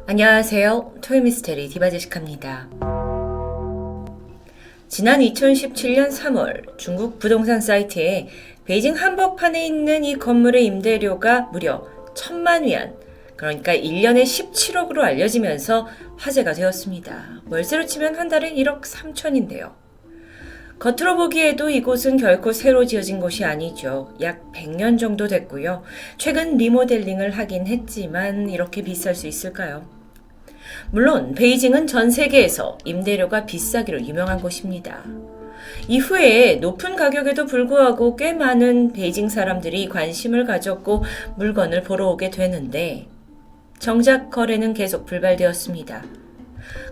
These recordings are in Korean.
안녕하세요. 토요미스테리 디바제시카입니다. 지난 2017년 3월 중국 부동산 사이트에 베이징 한복판에 있는 이 건물의 임대료가 무려 1,000만 위안, 그러니까 1년에 17억으로 알려지면서 화제가 되었습니다. 월세로 치면 한 달에 1억 3천인데요. 겉으로 보기에도 이곳은 결코 새로 지어진 곳이 아니죠. 약 100년 정도 됐고요. 최근 리모델링을 하긴 했지만 이렇게 비쌀 수 있을까요? 물론 베이징은 전 세계에서 임대료가 비싸기로 유명한 곳입니다. 이후에 높은 가격에도 불구하고 꽤 많은 베이징 사람들이 관심을 가졌고 물건을 보러 오게 되는데 정작 거래는 계속 불발되었습니다.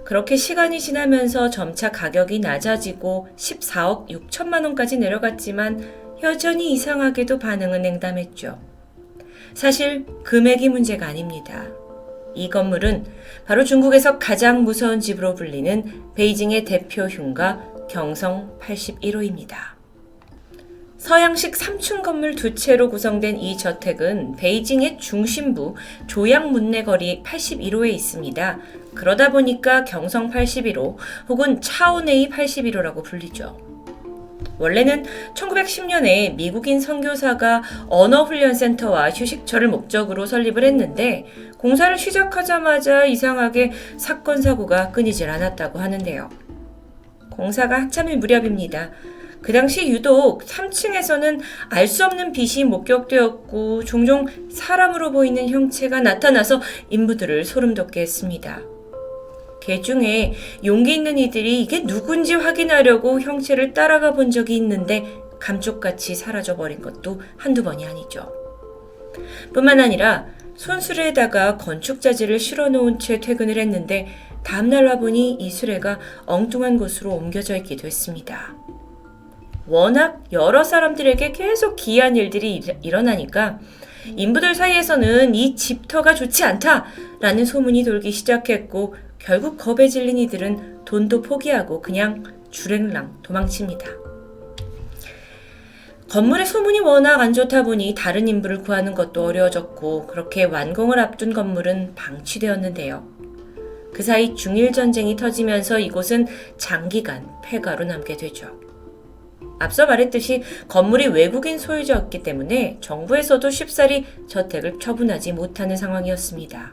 그렇게 시간이 지나면서 점차 가격이 낮아지고 14억 6천만 원까지 내려갔지만 여전히 이상하게도 반응은 냉담했죠. 사실 금액이 문제가 아닙니다. 이 건물은 바로 중국에서 가장 무서운 집으로 불리는 베이징의 대표 흉가 경성 81호입니다. 서양식 3층 건물 두 채로 구성된 이 저택은 베이징의 중심부 조양문내 거리 81호에 있습니다. 그러다 보니까 경성 81호 혹은 차오네이 81호라고 불리죠. 원래는 1910년에 미국인 선교사가 언어훈련센터와 휴식처를 목적으로 설립을 했는데 공사를 시작하자마자 이상하게 사건 사고가 끊이질 않았다고 하는데요. 공사가 한참일 무렵입니다. 그 당시 유독 3층에서는 알 수 없는 빛이 목격되었고 종종 사람으로 보이는 형체가 나타나서 인부들을 소름돋게 했습니다. 개 중에 용기 있는 이들이 이게 누군지 확인하려고 형체를 따라가 본 적이 있는데 감쪽같이 사라져버린 것도 한두 번이 아니죠. 뿐만 아니라 손수레에다가 건축자재를 실어놓은 채 퇴근을 했는데 다음날 와보니 이 수레가 엉뚱한 곳으로 옮겨져 있기도 했습니다. 워낙 여러 사람들에게 계속 기이한 일들이 일어나니까 인부들 사이에서는 이 집터가 좋지 않다라는 소문이 돌기 시작했고 결국 겁에 질린 이들은 돈도 포기하고 그냥 주랭랑 도망칩니다. 건물의 소문이 워낙 안 좋다 보니 다른 인부를 구하는 것도 어려워졌고 그렇게 완공을 앞둔 건물은 방치되었는데요. 그 사이 중일전쟁이 터지면서 이곳은 장기간 폐가로 남게 되죠. 앞서 말했듯이 건물이 외국인 소유자였기 때문에 정부에서도 쉽사리 저택을 처분하지 못하는 상황이었습니다.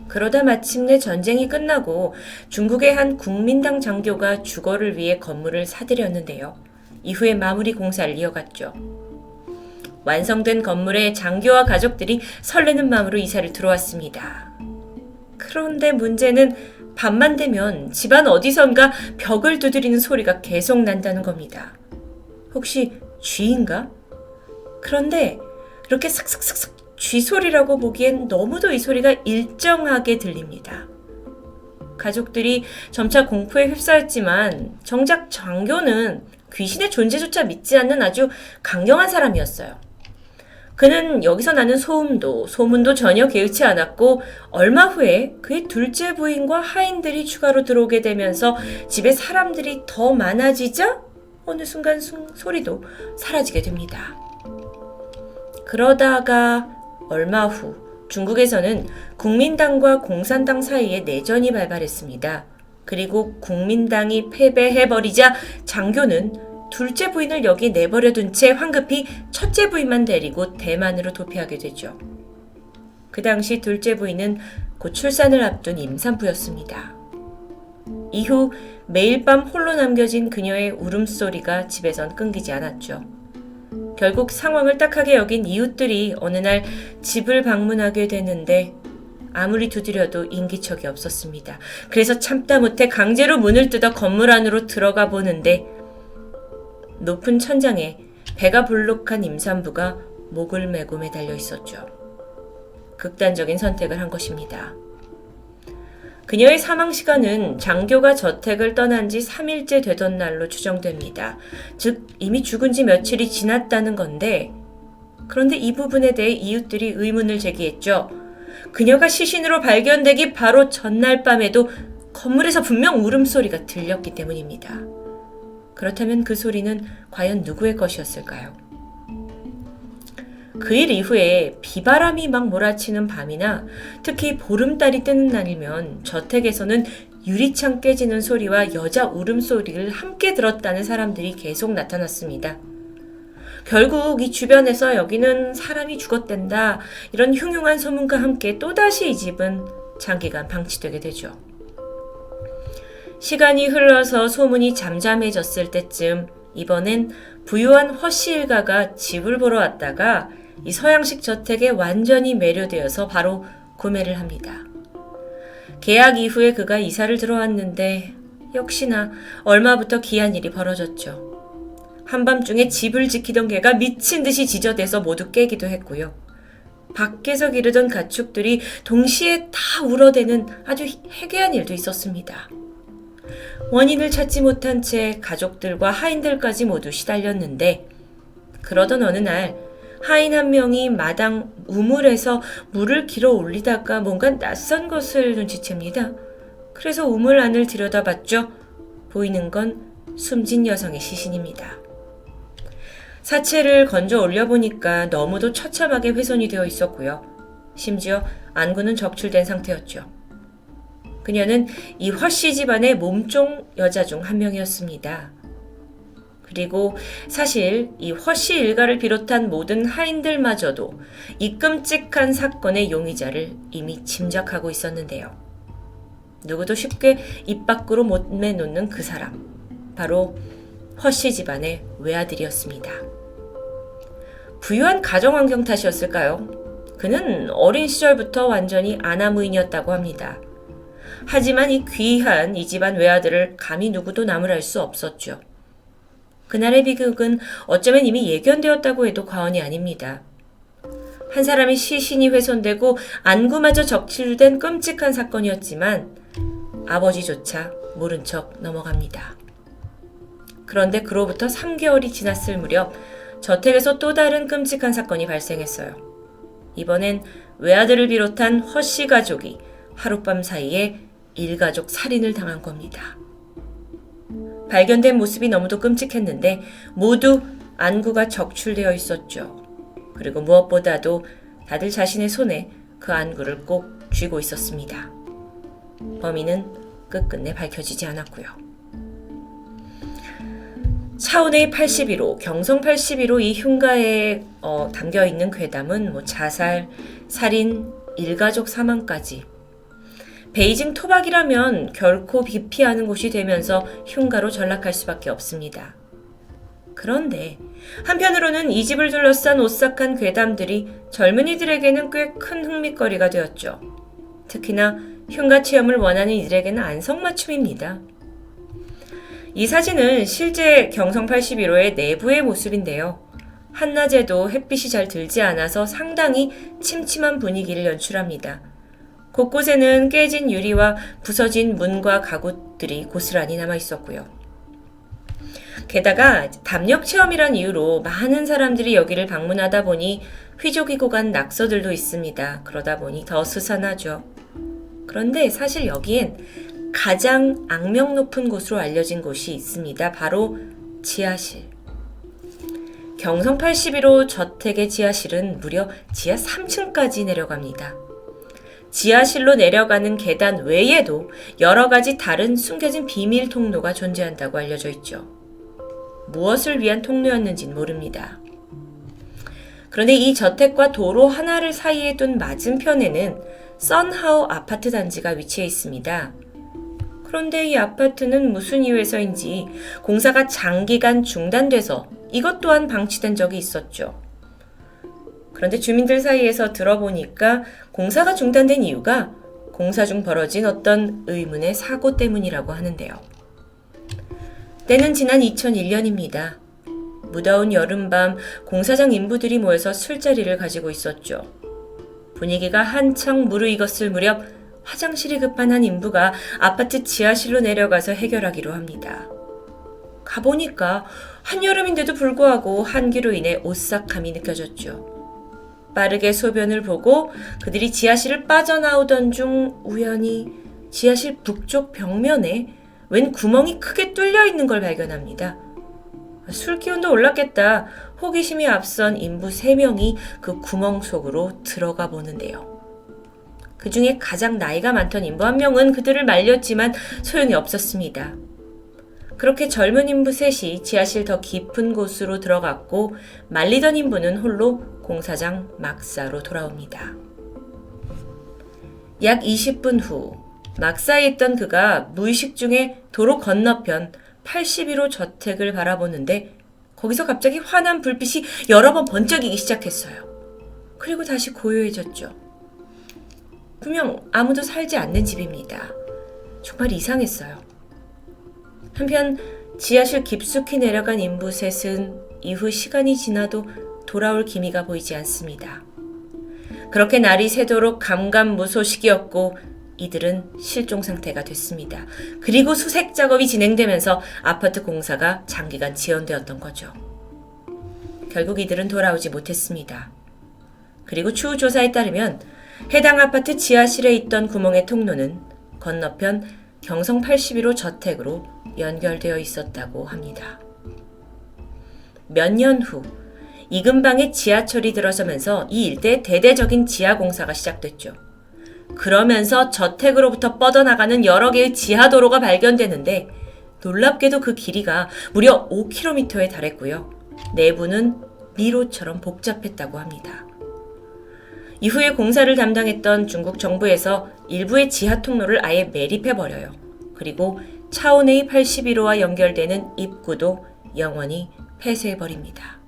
그러다 마침내 전쟁이 끝나고 중국의 한 국민당 장교가 주거를 위해 건물을 사들였는데요. 이후에 마무리 공사를 이어갔죠. 완성된 건물에 장교와 가족들이 설레는 마음으로 이사를 들어왔습니다. 그런데 문제는 밤만 되면 집안 어디선가 벽을 두드리는 소리가 계속 난다는 겁니다. 혹시 쥐인가? 그런데 이렇게 삭삭삭삭 쥐소리라고 보기엔 너무도 이 소리가 일정하게 들립니다. 가족들이 점차 공포에 휩싸였지만 정작 장교는 귀신의 존재조차 믿지 않는 아주 강경한 사람이었어요. 그는 여기서 나는 소문도 전혀 개의치 않았고 얼마 후에 그의 둘째 부인과 하인들이 추가로 들어오게 되면서 집에 사람들이 더 많아지자 어느 순간 소리도 사라지게 됩니다. 그러다가 얼마 후 중국에서는 국민당과 공산당 사이에 내전이 발발했습니다. 그리고 국민당이 패배해버리자 장교는 둘째 부인을 여기 내버려둔 채 황급히 첫째 부인만 데리고 대만으로 도피하게 되죠. 그 당시 둘째 부인은 곧 출산을 앞둔 임산부였습니다. 이후 매일 밤 홀로 남겨진 그녀의 울음소리가 집에선 끊기지 않았죠. 결국 상황을 딱하게 여긴 이웃들이 어느 날 집을 방문하게 되는데 아무리 두드려도 인기척이 없었습니다. 그래서 참다 못해 강제로 문을 뜯어 건물 안으로 들어가 보는데 높은 천장에 배가 불룩한 임산부가 목을 메고 매달려 있었죠. 극단적인 선택을 한 것입니다. 그녀의 사망 시간은 장교가 저택을 떠난 지 3일째 되던 날로 추정됩니다. 즉 이미 죽은 지 며칠이 지났다는 건데 그런데 이 부분에 대해 이웃들이 의문을 제기했죠. 그녀가 시신으로 발견되기 바로 전날 밤에도 건물에서 분명 울음소리가 들렸기 때문입니다. 그렇다면 그 소리는 과연 누구의 것이었을까요? 그 일 이후에 비바람이 막 몰아치는 밤이나 특히 보름달이 뜨는 날이면 저택에서는 유리창 깨지는 소리와 여자 울음소리를 함께 들었다는 사람들이 계속 나타났습니다. 결국 이 주변에서 여기는 사람이 죽었댄다, 이런 흉흉한 소문과 함께 또다시 이 집은 장기간 방치되게 되죠. 시간이 흘러서 소문이 잠잠해졌을 때쯤 이번엔 부유한 허씨 일가가 집을 보러 왔다가 이 서양식 저택에 완전히 매료되어서 바로 구매를 합니다. 계약 이후에 그가 이사를 들어왔는데 역시나 얼마부터 기한 일이 벌어졌죠. 한밤중에 집을 지키던 개가 미친 듯이 지저대서 모두 깨기도 했고요. 밖에서 기르던 가축들이 동시에 다 울어대는 아주 해괴한 일도 있었습니다. 원인을 찾지 못한 채 가족들과 하인들까지 모두 시달렸는데 그러던 어느 날 하인 한 명이 마당 우물에서 물을 길어 올리다가 뭔가 낯선 것을 눈치챕니다. 그래서 우물 안을 들여다봤죠. 보이는 건 숨진 여성의 시신입니다. 사체를 건져 올려보니까 너무도 처참하게 훼손이 되어 있었고요. 심지어 안구는 적출된 상태였죠. 그녀는 이 허씨 집안의 몸종 여자 중 한 명이었습니다. 그리고 사실 이 허씨 일가를 비롯한 모든 하인들마저도 이 끔찍한 사건의 용의자를 이미 짐작하고 있었는데요. 누구도 쉽게 입 밖으로 못 내놓는 그 사람, 바로 허씨 집안의 외아들이었습니다. 부유한 가정환경 탓이었을까요? 그는 어린 시절부터 완전히 아나무인이었다고 합니다. 하지만 이 귀한 이 집안 외아들을 감히 누구도 나무랄 수 없었죠. 그날의 비극은 어쩌면 이미 예견되었다고 해도 과언이 아닙니다. 한 사람의 시신이 훼손되고 안구마저 적출된 끔찍한 사건이었지만 아버지조차 모른 척 넘어갑니다. 그런데 그로부터 3개월이 지났을 무렵 저택에서 또 다른 끔찍한 사건이 발생했어요. 이번엔 외아들을 비롯한 허씨 가족이 하룻밤 사이에 일가족 살인을 당한 겁니다. 발견된 모습이 너무도 끔찍했는데 모두 안구가 적출되어 있었죠. 그리고 무엇보다도 다들 자신의 손에 그 안구를 꼭 쥐고 있었습니다. 범인은 끝끝내 밝혀지지 않았고요. 차은의 81호, 경성 81호 이 흉가에 담겨있는 괴담은 자살, 살인, 일가족 사망까지 베이징 토박이라면 결코 기피하는 곳이 되면서 흉가로 전락할 수밖에 없습니다. 그런데 한편으로는 이 집을 둘러싼 오싹한 괴담들이 젊은이들에게는 꽤 큰 흥미거리가 되었죠. 특히나 흉가 체험을 원하는 이들에게는 안성맞춤입니다. 이 사진은 실제 경성 81호의 내부의 모습인데요. 한낮에도 햇빛이 잘 들지 않아서 상당히 침침한 분위기를 연출합니다. 곳곳에는 깨진 유리와 부서진 문과 가구들이 고스란히 남아 있었고요. 게다가 담력 체험이란 이유로 많은 사람들이 여기를 방문하다 보니 휘족이고 간 낙서들도 있습니다. 그러다 보니 더 스산하죠. 그런데 사실 여기엔 가장 악명 높은 곳으로 알려진 곳이 있습니다. 바로 지하실. 경성 81호 저택의 지하실은 무려 지하 3층까지 내려갑니다. 지하실로 내려가는 계단 외에도 여러 가지 다른 숨겨진 비밀 통로가 존재한다고 알려져 있죠. 무엇을 위한 통로였는지는 모릅니다. 그런데 이 저택과 도로 하나를 사이에 둔 맞은편에는 썬하우 아파트 단지가 위치해 있습니다. 그런데 이 아파트는 무슨 이유에서인지 공사가 장기간 중단돼서 이것 또한 방치된 적이 있었죠. 그런데 주민들 사이에서 들어보니까 공사가 중단된 이유가 공사 중 벌어진 어떤 의문의 사고 때문이라고 하는데요. 때는 지난 2001년입니다. 무더운 여름밤 공사장 인부들이 모여서 술자리를 가지고 있었죠. 분위기가 한창 무르익었을 무렵 화장실이 급한 한 인부가 아파트 지하실로 내려가서 해결하기로 합니다. 가보니까 한여름인데도 불구하고 한기로 인해 오싹함이 느껴졌죠. 빠르게 소변을 보고 그들이 지하실을 빠져나오던 중 우연히 지하실 북쪽 벽면에 웬 구멍이 크게 뚫려 있는 걸 발견합니다. 술기운도 올랐겠다. 호기심이 앞선 인부 3명이 그 구멍 속으로 들어가 보는데요. 그 중에 가장 나이가 많던 인부 1명은 그들을 말렸지만 소용이 없었습니다. 그렇게 젊은 인부 3이 지하실 더 깊은 곳으로 들어갔고 말리던 인부는 홀로 공사장 막사로 돌아옵니다. 약 20분 후 막사에 있던 그가 무의식 중에 도로 건너편 81호 저택을 바라보는데 거기서 갑자기 환한 불빛이 여러 번 번쩍이기 시작했어요. 그리고 다시 고요해졌죠. 분명 아무도 살지 않는 집입니다. 정말 이상했어요. 한편 지하실 깊숙이 내려간 인부 셋은 이후 시간이 지나도 돌아올 기미가 보이지 않습니다. 그렇게 날이 새도록 감감무소식이었고 이들은 실종 상태가 됐습니다. 그리고 수색 작업이 진행되면서 아파트 공사가 장기간 지연되었던 거죠. 결국 이들은 돌아오지 못했습니다. 그리고 추후 조사에 따르면 해당 아파트 지하실에 있던 구멍의 통로는 건너편 경성 81호 저택으로 연결되어 있었다고 합니다. 몇 년 후 이 근방에 지하철이 들어서면서 이 일대에 대대적인 지하 공사가 시작됐죠. 그러면서 저택으로부터 뻗어나가는 여러 개의 지하도로가 발견되는데 놀랍게도 그 길이가 무려 5km에 달했고요. 내부는 미로처럼 복잡했다고 합니다. 이후에 공사를 담당했던 중국 정부에서 일부의 지하 통로를 아예 매립해버려요. 그리고 차오네이 81호와 연결되는 입구도 영원히 폐쇄해버립니다.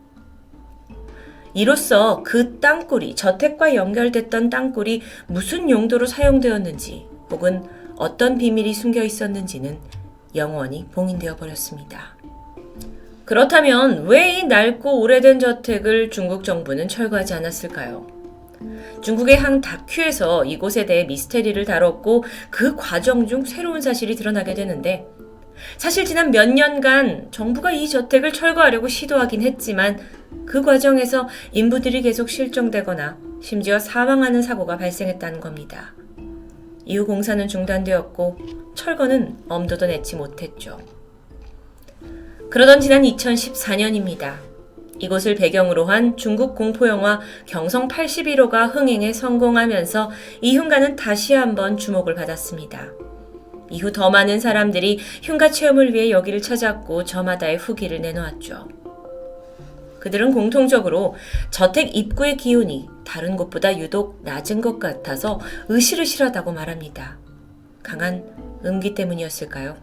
이로써 그 땅굴이 저택과 연결됐던 땅굴이 무슨 용도로 사용되었는지 혹은 어떤 비밀이 숨겨 있었는지는 영원히 봉인되어 버렸습니다. 그렇다면 왜 이 낡고 오래된 저택을 중국 정부는 철거하지 않았을까요? 중국의 한 다큐에서 이곳에 대해 미스테리를 다뤘고 그 과정 중 새로운 사실이 드러나게 되는데 사실 지난 몇 년간 정부가 이 저택을 철거하려고 시도하긴 했지만 그 과정에서 인부들이 계속 실종되거나 심지어 사망하는 사고가 발생했다는 겁니다. 이후 공사는 중단되었고 철거는 엄두도 내지 못했죠. 그러던 지난 2014년입니다. 이곳을 배경으로 한 중국 공포영화 경성 81호가 흥행에 성공하면서 이 흉가는 다시 한번 주목을 받았습니다. 이후 더 많은 사람들이 흉가 체험을 위해 여기를 찾았고 저마다의 후기를 내놓았죠. 그들은 공통적으로 저택 입구의 기온이 다른 곳보다 유독 낮은 것 같아서 으실으실하다고 말합니다. 강한 음기 때문이었을까요?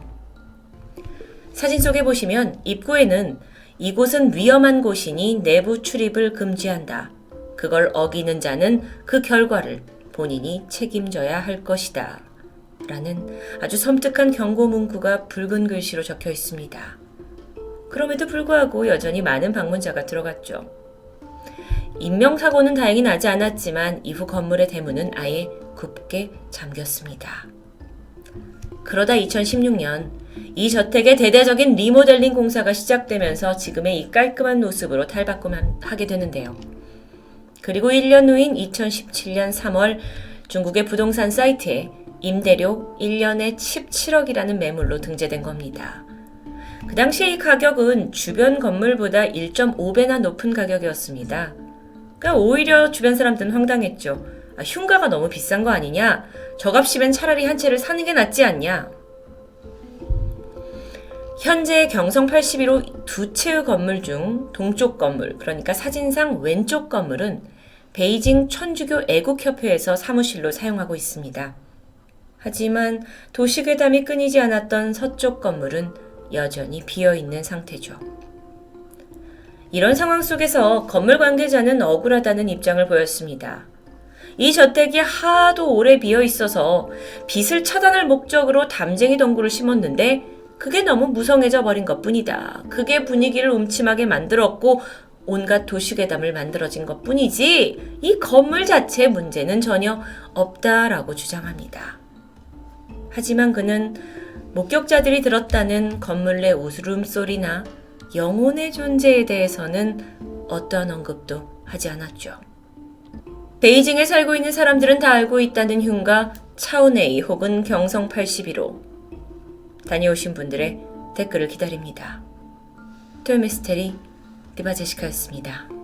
사진 속에 보시면 입구에는 이곳은 위험한 곳이니 내부 출입을 금지한다. 그걸 어기는 자는 그 결과를 본인이 책임져야 할 것이다. 라는 아주 섬뜩한 경고 문구가 붉은 글씨로 적혀 있습니다. 그럼에도 불구하고 여전히 많은 방문자가 들어갔죠. 인명사고는 다행히 나지 않았지만 이후 건물의 대문은 아예 굳게 잠겼습니다. 그러다 2016년 이 저택의 대대적인 리모델링 공사가 시작되면서 지금의 이 깔끔한 모습으로 탈바꿈하게 되는데요. 그리고 1년 후인 2017년 3월 중국의 부동산 사이트에 임대료 1년에 17억이라는 매물로 등재된 겁니다. 그 당시에 이 가격은 주변 건물보다 1.5배나 높은 가격이었습니다. 그러니까 오히려 주변 사람들은 황당했죠. 흉가가 너무 비싼 거 아니냐? 저 값이면 차라리 한 채를 사는 게 낫지 않냐? 현재 경성 81호 두 채의 건물 중 동쪽 건물, 그러니까 사진상 왼쪽 건물은 베이징 천주교 애국협회에서 사무실로 사용하고 있습니다. 하지만 도시괴담이 끊이지 않았던 서쪽 건물은 여전히 비어있는 상태죠. 이런 상황 속에서 건물 관계자는 억울하다는 입장을 보였습니다. 이 저택이 하도 오래 비어있어서 빛을 차단할 목적으로 담쟁이 덩굴을 심었는데 그게 너무 무성해져 버린 것뿐이다. 그게 분위기를 음침하게 만들었고 온갖 도시괴담을 만들어진 것뿐이지 이 건물 자체의 문제는 전혀 없다라고 주장합니다. 하지만 그는 목격자들이 들었다는 건물 내 웃음소리나 영혼의 존재에 대해서는 어떠한 언급도 하지 않았죠. 베이징에 살고 있는 사람들은 다 알고 있다는 흉가 차오네이 혹은 경성 81호. 다녀오신 분들의 댓글을 기다립니다. 토요 미스테리 리바제시카였습니다.